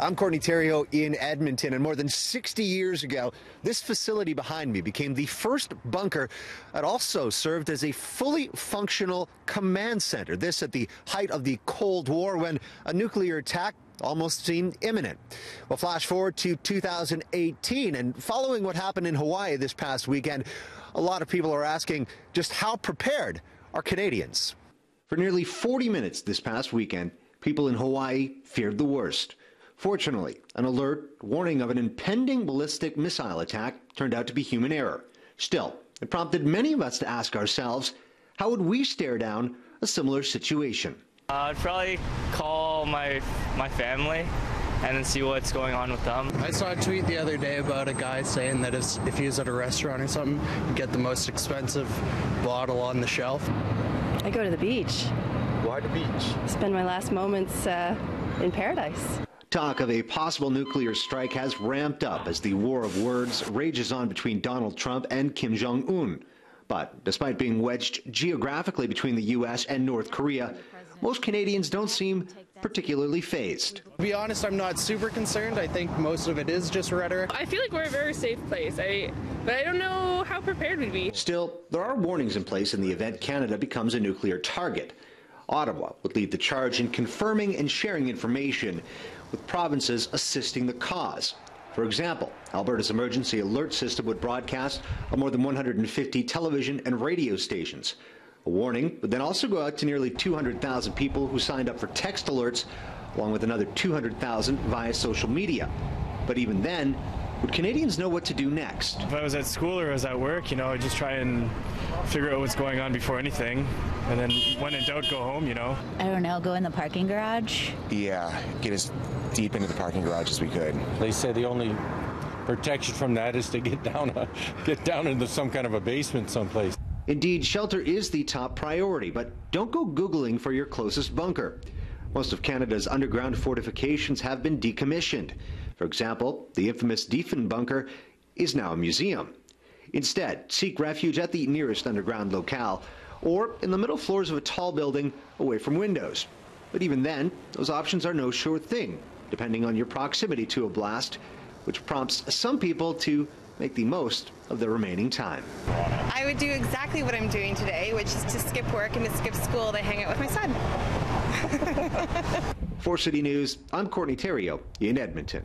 I'm Courtney Terrio in Edmonton, and more than 60 years ago, this facility behind me became the first bunker that also served as a fully functional command center. This at the height of the Cold War, when a nuclear attack almost seemed imminent. Well, flash forward to 2018, and following what happened in Hawaii this past weekend, a lot of people are asking just how prepared are Canadians? For nearly 40 minutes this past weekend, people in Hawaii feared the worst. Fortunately, an alert warning of an impending ballistic missile attack turned out to be human error. Still, it prompted many of us to ask ourselves, how would we stare down a similar situation? I'd probably call my family and then see what's going on with them. I saw a tweet the other day about a guy saying that if he was at a restaurant or something, he'd get the most expensive bottle on the shelf. I go to the beach. Why the beach? Spend my last moments in paradise. Talk of a possible nuclear strike has ramped up as the war of words rages on between Donald Trump and Kim Jong-un. But despite being wedged geographically between the U.S. and North Korea, most Canadians don't seem particularly fazed. To be honest, I'm not super concerned. I think most of it is just rhetoric. I feel like we're a very safe place, but I don't know how prepared we'd be. Still, there are warnings in place in the event Canada becomes a nuclear target. Ottawa would lead the charge in confirming and sharing information, with provinces assisting the cause. For example, Alberta's emergency alert system would broadcast on more than 150 television and radio stations. A warning would then also go out to nearly 200,000 people who signed up for text alerts, along with another 200,000 via social media. But even then, would Canadians know what to do next? If I was at school or I was at work, I'd just try and figure out what's going on before anything. And then when in doubt, go home, I don't know, go in the parking garage? Yeah, get as deep into the parking garage as we could. They said the only protection from that is to get down into some kind of a basement someplace. Indeed, shelter is the top priority, but don't go Googling for your closest bunker. Most of Canada's underground fortifications have been decommissioned. For example, the infamous Defen bunker is now a museum. Instead, seek refuge at the nearest underground locale or in the middle floors of a tall building away from windows. But even then, those options are no sure thing, depending on your proximity to a blast, which prompts some people to make the most of their remaining time. I would do exactly what I'm doing today, which is to skip work and to skip school to hang out with my son. For City News, I'm Courtney Terrio in Edmonton.